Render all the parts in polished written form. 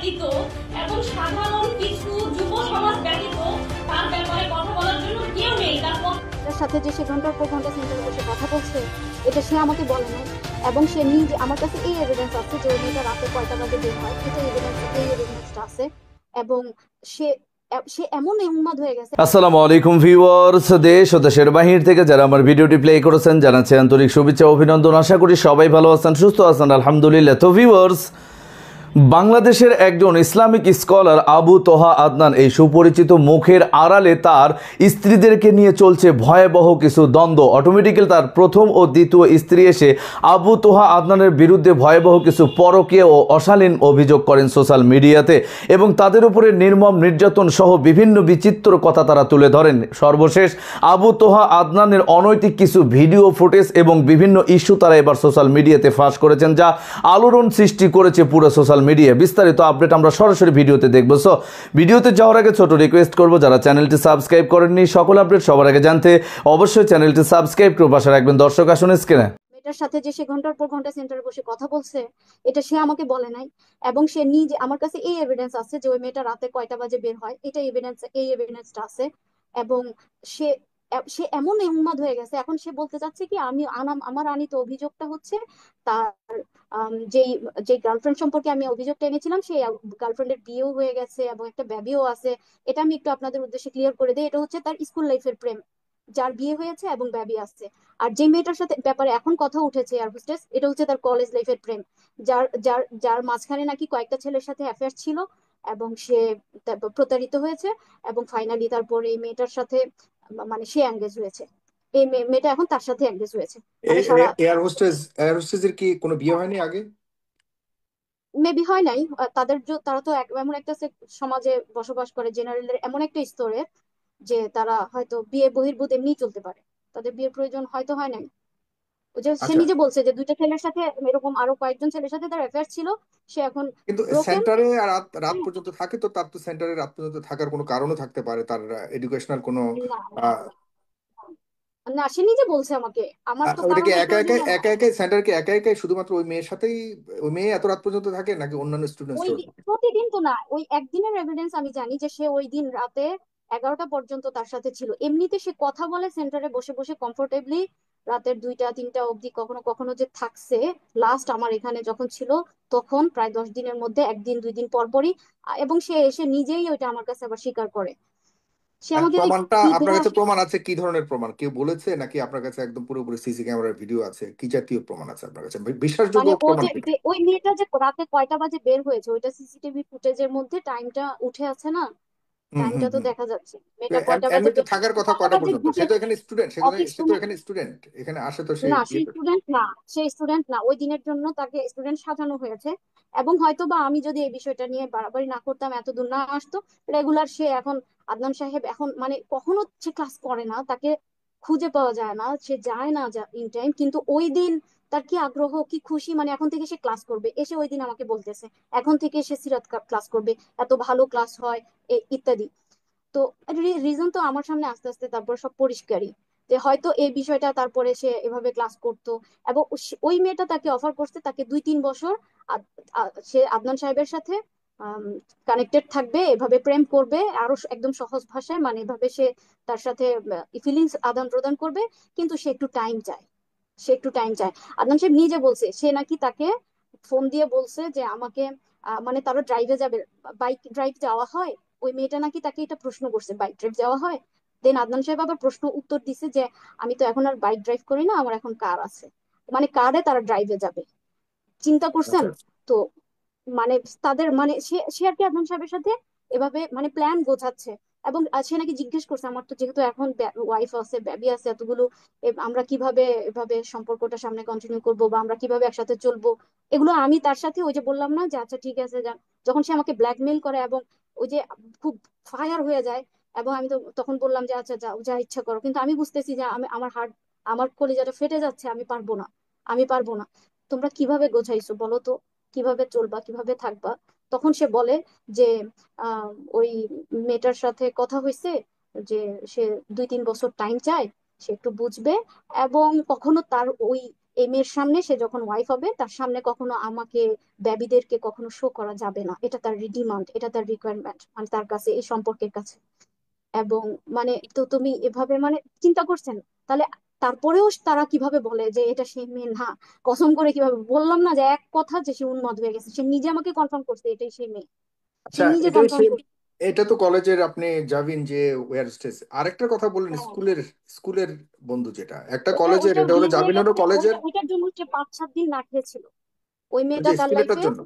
ব্যতীত এবং সাধারণ কিছু যুব সমাজ ব্যতীত তার ব্যাপারে কথা বলার জন্য কেউ নেই। তার সাথে যে সে ঘন্টার পর ঘন্টা সেন্টারে বসে কথা বলছে, এটা সে আমাকে বলে নাই। এবং সে নিজে আমার কাছে এই এভিডেন্স আছে যে ওই মেয়েটা রাতে কয়টা বাজে বের হয়, এটা এভিডেন্স, এই এভিডেন্সটা আছে। এবং সে সে এমন উন্মাদ হয়ে গেছে। আসসালামু আলাইকুম ভিউয়ার্স, দেশ ও দেশের বাহির থেকে যারা আমার ভিডিওটি প্লে করেছেন জানাচ্ছি আন্তরিক শুভেচ্ছা অভিনন্দন। আশা করি সবাই ভালো আছেন, সুস্থ আছেন, আলহামদুলিল্লাহ। তো ভিউয়ার্স, বাংলাদেশের একজন ইসলামিক স্কলার আবু তোহা আদনান এই সুপরিচিত মুখের আড়ালে তার স্ত্রীদেরকে নিয়ে চলছে ভয়াবহ কিছু দ্বন্দ্ব। অটোমেটিক্যালি তার প্রথম ও দ্বিতীয় স্ত্রী এসে আবু তোহা আদনানের বিরুদ্ধে ভয়াবহ কিছু পরকীয়া ও অশালীন অভিযোগ করেন সোশ্যাল মিডিয়াতে এবং তাদের উপরে নির্মম নির্যাতন সহ বিভিন্ন বিচিত্র কথা তারা তুলে ধরেন। সর্বশেষ আবু তোহা আদনানের অনৈতিক কিছু ভিডিও ফুটেজ এবং বিভিন্ন ইস্যু তারা এবার সোশ্যাল মিডিয়াতে ফাঁস করেছেন, যা আলোড়ন সৃষ্টি করেছে পুরো সোশ্যাল মিডিয়া। বিস্তারিত আপডেট আমরা সরাসরি ভিডিওতে দেখব। সো ভিডিওতে যাওয়ার আগে ছোট রিকোয়েস্ট করব, যারা চ্যানেলটি সাবস্ক্রাইব করেননি সকল আপডেট সবার আগে জানতে অবশ্যই চ্যানেলটি সাবস্ক্রাইব করে পাশে রাখবেন। দর্শক আসুন স্ক্রিনে। মেয়েটার সাথে যে সে ঘন্টার পর ঘন্টা সেন্টারে বসে কথা বলছে, এটা সে আমাকে বলে নাই। এবং সে নিজে আমার কাছে এই এভিডেন্স আছে যে ওই মেয়েটা রাতে কয়টা বাজে বের হয়, এটা এভিডেন্স, এই এভিডেন্সটা আছে। এবং সে সে এমন উন্মাদ হয়ে গেছে, এখন সে বলতে চাচ্ছে কি আমি আমার আনিত অভিযোগটা হচ্ছে তার যেই যে গার্লফ্রেন্ড সম্পর্কে আমি অভিযোগটা এনেছিলাম, সেই গার্লফ্রেন্ডের বিয়েও হয়ে গেছে এবং একটা বেবিও আছে। এটা আমি একটু আপনাদের উদ্দেশ্যে ক্লিয়ার করে দিই, এটা হচ্ছে তার স্কুল লাইফের প্রেম, যার বিয়ে হয়েছে এবং বেবি আসছে। আর যে মেয়েটার সাথে ব্যাপারে এখন কথা উঠেছে এয়ার হোস্টেস, এটা হচ্ছে তার কলেজ লাইফের প্রেম, যার যার যার মাঝখানে নাকি কয়েকটা ছেলের সাথে অ্যাফেয়ার ছিল এবং সে প্রতারিত হয়েছে। এবং ফাইনালি তারপরে এই মেয়েটার সাথে মানে সে এঙ্গেজ হয়েছে, এই মেয়েটা এখন তার সাথে এঙ্গেজ হয়েছে। মানে সারা এয়ার হোস্টেসের কি কোনো বিয়ে হয়নি আগে? মেবি হয় নাই। তাদের তারা তো এমন একটা সমাজে বসবাস করে, জেনারেলের এমন একটা স্তরে যে তারা হয়তো বিয়ে বহির্ভূত এমনি চলতে পারে, তাদের বিয়ের প্রয়োজন হয়তো হয় নাই। ওই যে সে আচ্ছা, নিজে বলছে যে দুইটা ছেলের সাথে এরকম আরো কয়েকজন ছেলের সাথে তার অ্যাফেয়ার ছিল, সে এখন কিন্তু ব্রোকেন। সেন্টারে রাত রাত পর্যন্ত থাকে, তো তার তো সেন্টারে রাত পর্যন্ত থাকার কোনো কারণও থাকতে পারে, তার এডুকেশনাল কোনো না না আহ, না, সে নিজে বলছে আমাকে, আমার তো ওটা কি কারণের একা একা প্রয়োজন হয় না। একা একাই সেন্টার কি একা একাই শুধুমাত্র ওই মেয়ের সাথেই, ওই মেয়ে এত রাত পর্যন্ত থাকে নাকি অন্যান্য ওই স্টুডেন্টসরাও থাকে? প্রতিদিন তো না, ওই একদিনের এভিডেন্স আমি জানি যে সে ওই দিন রাতে 11টা পর্যন্ত তার সাথে ছিল। এমনিতে সে কথা বলে সেন্টারে বসে বসে কমফোর্টেবলি, রাতের 2টা 3টা অবধি কখনো কখনো যে থাকছে। লাস্ট আমার এখানে যখন ছিল তখন প্রায় 10 দিনের মধ্যে একদিন 2 দিন পর পরই। এবং সে এসে নিজেই ওইটা আমার কাছে আবার স্বীকার করে। সে আমাকে প্রমাণটা কি আপনার দেয়া। কাছে প্রমাণ আছে? কি ধরনের প্রমাণ, কেউ বলেছে নাকি আপনার কাছে একদম পুরোপুরি সিসি ক্যামেরার ভিডিও আছে? কি জাতীয় প্রমাণ আছে আপনার কাছে, বিশ্বাসযোগ্য মানে ও প্রমাণ যে কি? ওই মেয়েটা যে রাতে কয়টা বাজে বের হয়েছে, ওইটা সিসিটিভি ফুটেজের মধ্যে টাইমটা উঠে আছে না, হুম, হুম, টাইমটা তো হুম। দেখা যাচ্ছে মেয়েটা কয়টা বাজে এমনিতে থাকার কথা কয়টা কয়টা বাজে পর্যন্ত? সে তো ঢুকেছে এখানে স্টুডেন্ট, অফিস সে তো রুমে। এখানে স্টুডেন্ট, এখানে আসে তো সে না সে ইয়ে করে। স্টুডেন্ট না, সে স্টুডেন্ট না, ওই দিনের জন্য তাকে স্টুডেন্ট সাজানো হয়েছে। এবং হয়তো বা আমি যদি এই বিষয়টা নিয়ে বাড়াবাড়ি না করতাম, এত দূর না আসতো। রেগুলার সে এখন আদনান সাহেব এখন মানে কখনো সে ক্লাস করে না, তাকে খুঁজে পাওয়া যায় না, সে যায় না ইন টাইম। কিন্তু ওই দিন তার কি আগ্রহ, কি খুশি, মানে এখন থেকে সে ক্লাস করবে। এসে ওই দিন আমাকে বলতেছে এখন থেকে সে সিরাত ক্লাস করবে, এত ভালো ক্লাস হয় ইত্যাদি। তো রিজন তো আমার সামনে আস্তে আস্তে তারপর সব পরিষ্কারই, যে হয়তো এই বিষয়টা তারপরে সে এভাবে ক্লাস করতো। এবং ওই মেয়েটা তাকে অফার করছে তাকে 2-3 বছর সে আদনান সাহেবের সাথে কানেক্টেড থাকবে, এভাবে প্রেম করবে আরো একদম সহজ ভাষায়, মানে এভাবে সে তার সাথে ফিলিংস আদান প্রদান করবে। কিন্তু সে একটু টাইম চায়, সে একটু টাইম চায়। আদনান সাহেব নিজে বলছে, সে নাকি তাকে ফোন দিয়ে বলছে যে আমাকে মানে তারা ড্রাইভে যাবে, বাইক ড্রাইভ যাওয়া হয়। ওই মেয়েটা নাকি তাকে এটা প্রশ্ন করছে বাইক ড্রাইভ যাওয়া হয়। দেন আদনান সাহেব আবার প্রশ্ন উত্তর দিছে যে আমি তো এখন আর বাইক ড্রাইভ করি না, আমার এখন কার আছে। মানে কারে তারা ড্রাইভে যাবে, চিন্তা করছেন? আচ্ছা, তো মানে তাদের মানে সে সে আর কি আদনান সাহেবের সাথে এভাবে মানে প্ল্যান গোছাচ্ছে। এবং সে নাকি জিজ্ঞেস করছে আমার তো যেহেতু এখন ওয়াইফ আছে, বেবি আছে এতগুলো, আমরা কিভাবে এভাবে সম্পর্কটা সামনে কন্টিনিউ করব বা আমরা কিভাবে একসাথে চলবো। এগুলো আমি তার সাথে ওই যে বললাম না যে আচ্ছা ঠিক আছে যান, যখন সে আমাকে ব্ল্যাকমেল করে এবং ওই যে খুব ফায়ার হয়ে যায়। এবং আমি তো তখন বললাম যে আচ্ছা যাও, যা ইচ্ছা করো। কিন্তু আমি বুঝতেছি যে আমি আমার হার্ট, আমার কলিজাটা ফেটে যাচ্ছে, আমি পারবো না, আমি পারবো না। তোমরা কিভাবে গোছাইছো বলো তো, কিভাবে চলবা, কিভাবে থাকবা? তখন সে বলে যে আহ ওই মেয়েটার সাথে কথা হয়েছে যে সে 2-3 বছর টাইম চায়, সে একটু বুঝবে। এবং কখনো তার ওই এই মেয়ের সামনে, সে যখন ওয়াইফ হবে তার সামনে কখনো আমাকে বেবিদেরকে কখনো শো করা যাবে না। এটা তার ডিমান্ড, এটা তার রিকোয়ারমেন্ট, মানে তার কাছে, এই সম্পর্কের কাছে। এবং মানে তো তুমি এভাবে মানে চিন্তা করছেন তাহলে? তারপরেও তারা কিভাবে বলে যে এটা সে মেয়ে না? কসম করে কিভাবে বললাম না যে এক কথা, যে সে উন্মাদ হয়ে গেছে, সে নিজে আমাকে কনফার্ম করছে এটাই সে মেয়ে, সে আচ্ছা, নিজে এটাই কনফার্ম সেই, করছে। এটা তো কলেজের আপনি যাবেন যে ওয়্যার স্টেজ। আরেকটা কথা বললেন হ্যাঁ, স্কুলের, স্কুলের বন্ধু, যেটা একটা ওইটা কলেজের, ওইটার এটা হলো বিয়ে হয়ে জামিনেরও গেছে, কলেজের। ওইটার জন্য সে 5-7 দিন না খেয়েছিল। ওই ওই মেয়েটা যে তার স্কুলেরটার লাইফে, জন্য,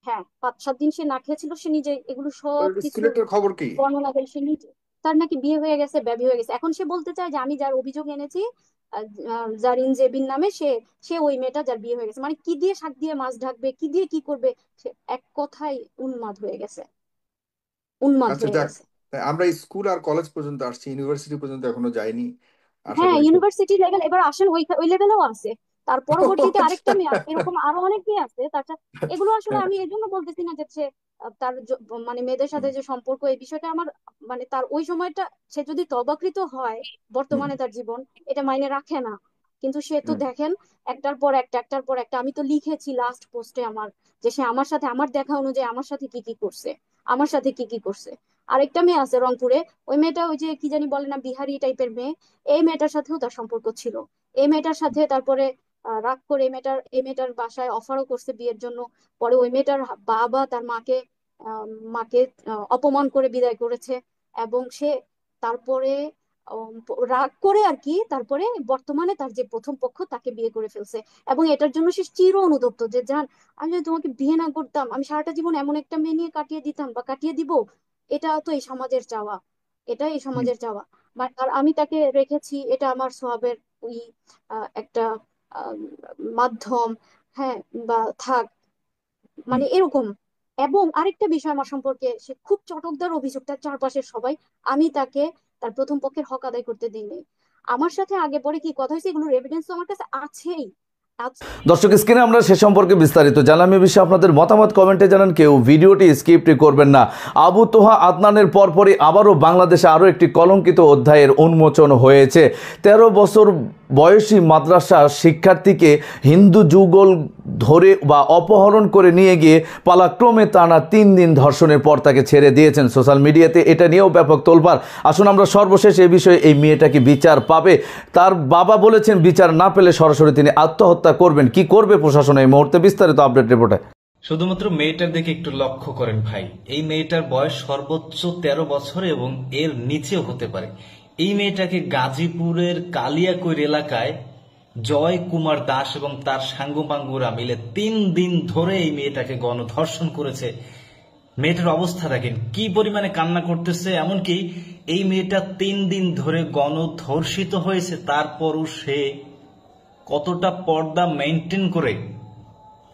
হ্যাঁ 5-7 দিন সে না খেয়েছিল। সে নিজে এগুলো সব কিছু স্কুলেরটার খবর কি? বর্ণনা দেয়। সে নিজে, তার নাকি বিয়ে হয়ে গেছে, বেবি হয়ে গেছে। এখন সে বলতে চায় যে আমি যার অভিযোগ এনেছি, জারিন জেবিন নামে, সে সে ওই মেয়েটা যার বিয়ে হয়ে গেছে। মানে কি দিয়ে শাক দিয়ে মাছ ঢাকবে, কি দিয়ে কি করবে, সে এক কথায় উন্মাদ হয়ে গেছে, উন্মাদ আচ্ছা হয়ে যাক, গেছে। তাই আমরা স্কুল আর কলেজ পর্যন্ত আসছি, ইউনিভার্সিটি পর্যন্ত এখনো যাইনি। আশা হ্যাঁ, করি সব। ইউনিভার্সিটি লেভেল এবার আসেন, ওই ওই লেভেলেও আছে। তার পরবর্তীতে আচ্ছা। আরেকটা মেয়ে আছে, এরকম আরো অনেক মেয়ে আছে। তাছাড়া এগুলো আসলে আমি এই জন্য বলতেছি না যে সে তার মানে মেয়েদের সাথে হুম, যে সম্পর্ক, এই বিষয়টা আমার মানে তার ওই সময়টা, সে যদি তবাকৃত হয়, হুম, বর্তমানে তার জীবন এটা মাইনে রাখে না। কিন্তু সে তো হুম, দেখেন, একটার পর একটা, একটার পর একটা। আমি তো লিখেছি লাস্ট পোস্টে আমার, যে সে আমার সাথে, আমার দেখা অনুযায়ী আমার সাথে কি কি করছে, আমার সাথে কি কি করছে। আরেকটা মেয়ে আছে রংপুরে, ওই মেয়েটা ওই যে কি জানি বলে না, বিহারি টাইপের মেয়ে। এই মেয়েটার সাথেও তার সম্পর্ক ছিল। এই মেয়েটার সাথে তারপরে রাগ করে এই মেয়েটার বাসায় অফারও করছে বিয়ের জন্য। পরে ওই মেয়েটার বাবা তার মাকে আহ, মাকে অপমান করে বিদায় করেছে। এবং সে তারপরে রাগ করে আর কি, তারপরে বর্তমানে তার যে প্রথম পক্ষ তাকে বিয়ে করে ফেলছে। এবং এটার জন্য সে চির অনুতপ্ত, যে জান, আমি যদি তোমাকে বিয়ে না করতাম, আমি সারাটা জীবন এমন একটা মেয়ে নিয়ে কাটিয়ে দিতাম বা কাটিয়ে দিব। এটা তো এই সমাজের চাওয়া, এটা এই হুম, সমাজের চাওয়া। আর আমি তাকে রেখেছি, এটা আমার সোহাবের ওই একটা আহ, মাধ্যম। হ্যাঁ, বা থাক, হুম। মানে এরকম। এবং আরেকটা বিষয় আমার সম্পর্কে, সে খুব চটকদার অভিযোগ, তার চারপাশের সবাই। আমি তাকে তার প্রথম পক্ষের হক আদায় করতে দিইনি। আমার সাথে আগে পরে কি কথা হয়েছে, এগুলোর এভিডেন্স তো আমার কাছে আছেই। দর্শক, স্ক্রিনে আমরা সে সম্পর্কে বিস্তারিত জানলাম। এ বিষয়ে আপনাদের মতামত কমেন্টে জানান, কেউ ভিডিওটি স্কিপ করবেন না। আবু তোহা আদনানের পরপরই আবারও বাংলাদেশে আরও একটি কলঙ্কিত অধ্যায়ের উন্মোচন হয়েছে। 13 বছর বয়সী মাদ্রাসা শিক্ষার্থীকে হিন্দু যুগল ধরে বা অপহরণ করে নিয়ে গিয়ে পালাক্রমে টানা 3 দিন ধর্ষণের পর তাকে ছেড়ে দিয়েছেন। সোশ্যাল মিডিয়াতে এটা নিয়েও ব্যাপক তোলপাড়। আসুন আমরা সর্বশেষ এই বিষয়ে, এই মেয়েটা কি বিচার পাবে? তার বাবা বলেছেন বিচার না পেলে সরাসরি তিনি আত্মহত্যা করবেন। কি করবে প্রশাসন এই মুহূর্তে? বিস্তারিত আপডেট রিপোর্টে। শুধুমাত্র মেয়েটার দিকে একটু লক্ষ্য করেন ভাই। এই মেয়েটার বয়স সর্বোচ্চ 13 বছর এবং এর নিচেও হতে পারে। এই মেয়েটাকে গাজীপুরের কালিয়াকৈর এলাকায় জয় কুমার দাস এবং তার সাঙ্গপাঙ্গুরা মিলে 3 দিন ধরে এই মেয়েটাকে গণধর্ষণ করেছে। মেয়েটার অবস্থা দেখেন, কি পরিমাণে কান্না করতেছে। এমনকি এই মেয়েটা 3 দিন ধরে গণধর্ষিত হয়েছে, তারপরও সে কতটা পর্দা মেনটেন করে,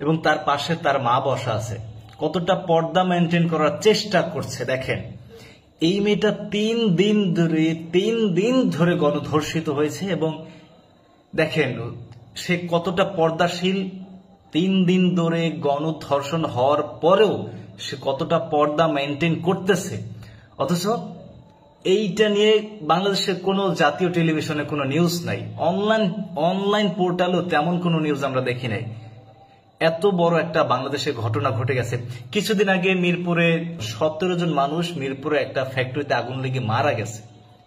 এবং তার পাশে তার মা বসা আছে, কতটা পর্দা মেনটেন করার চেষ্টা করছে দেখেন। এই মেয়েটা 3 দিন ধরে গণধর্ষিত হয়েছে এবং দেখেন সে কতটা পর্দাশীল। 3 দিন ধরে গণধর্ষণ হওয়ার পরেও সে কতটা পর্দা মেনটেন করতেছে। অথচ এইটা নিয়ে বাংলাদেশের কোনো জাতীয় টেলিভিশনে কোনো নিউজ নাই, অনলাইন পোর্টালও তেমন কোনো নিউজ আমরা দেখি নাই। এত বড় একটা বাংলাদেশে ঘটনা ঘটে গেছে। কিছুদিন আগে মিরপুরে 17 জন মানুষ মিরপুরে একটা ফ্যাক্টরিতে আগুন লেগে মারা গেছে,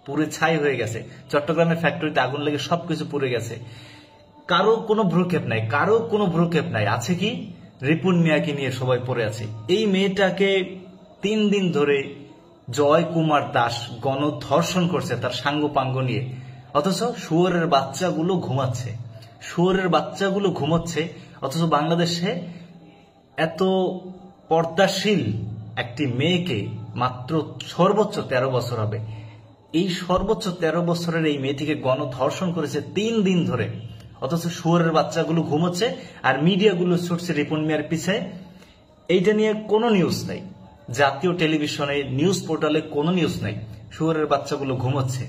পুরো ছাই হয়ে গেছে। চট্টগ্রামের ফ্যাক্টরিতে আগুন লেগে সবকিছু পুড়ে গেছে। কারো কোনো ভ্রুক্ষেপ নাই। আছে কি? রিপুন মিয়াকে নিয়ে সবাই পড়ে আছে। এই মেয়েটাকে 3 দিন ধরে জয় কুমার দাস গণধর্ষণ করছে তার সাঙ্গপাঙ্গ নিয়ে। অথচ শুয়োরের বাচ্চাগুলো ঘুমাচ্ছে। অথচ বাংলাদেশে এত পর্দাশীল একটি মেয়েকে, মাত্র সর্বোচ্চ 13 বছর হবে, এই সর্বোচ্চ 13 বছরের এই মেয়েটিকে গণধর্ষণ করেছে 3 দিন ধরে। অথচ শুয়োরের বাচ্চাগুলো ঘুমোচ্ছে আর মিডিয়াগুলো ছুটছে রিপন মিয়ার পিছে। এইটা নিয়ে কোনো নিউজ নাই, জাতীয় টেলিভিশনে নিউজ পোর্টালে কোনো নিউজ নাই। শুয়োরের বাচ্চাগুলো ঘুমোচ্ছে,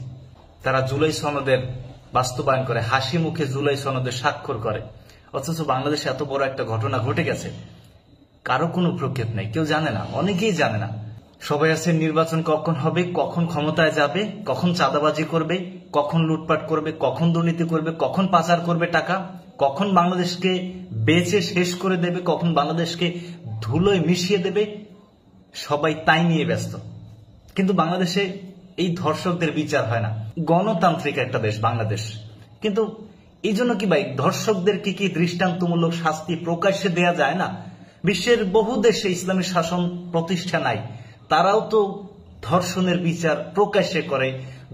তারা জুলাই সনদের বাস্তবায়ন করে, হাসি মুখে জুলাই সনদের স্বাক্ষর করে। অথচ বাংলাদেশে এত বড় একটা ঘটনা ঘটে গেছে, কারো কোনো প্রক্ষেপ নাই, কেউ জানে না, অনেকেই জানে না। সবাই আছে নির্বাচন কখন হবে, কখন ক্ষমতায় যাবে, কখন চাঁদাবাজি করবে, কখন লুটপাট করবে, কখন দুর্নীতি করবে, কখন পাচার করবে টাকা, কখন বাংলাদেশকে বেচে শেষ করে দেবে, কখন বাংলাদেশকে ধুলোয় মিশিয়ে দেবে, সবাই তাই নিয়ে ব্যস্ত। কিন্তু বাংলাদেশে এই ধর্ষকদের বিচার হয় না। গণতান্ত্রিক একটা দেশ বাংলাদেশ, কিন্তু এই জন্য কি ভাই ধর্ষকদেরকে কি দৃষ্টান্তমূলক শাস্তি প্রকাশ্যে দেয়া যায় না? বিশ্বের বহু দেশে ইসলামী শাসন প্রতিষ্ঠা নাই, তারাও তো ধর্ষণের বিচার প্রকাশ্যে করে,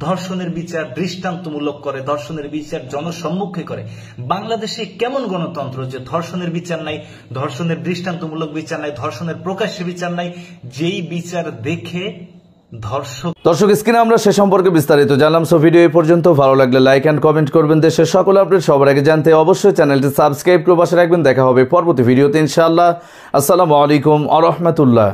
ধর্ষণের বিচার দৃষ্টান্তমূলক করে, ধর্ষণের বিচার জনসম্মুখে করে। বাংলাদেশে কেমন গণতন্ত্র যে ধর্ষণের বিচার নাই, ধর্ষণের দৃষ্টান্তমূলক বিচার নাই, ধর্ষণের প্রকাশ্যে বিচার নাই, যেই বিচার দেখে দর্শক স্ক্রিনে আমরা সে সম্পর্কে বিস্তারিত জানলাম। সো ভিডিও এই পর্যন্ত, ভালো লাগলে লাইক এন্ড কমেন্ট করবেন। দেশের সকল আপডেট সবার আগে জানতে অবশ্যই চ্যানেলটি সাবস্ক্রাইব করে পাশে রাখবেন। দেখা হবে পরবর্তী ভিডিওতে ইনশাআল্লাহ। আসসালামু আলাইকুম ওয়া রাহমাতুল্লাহ।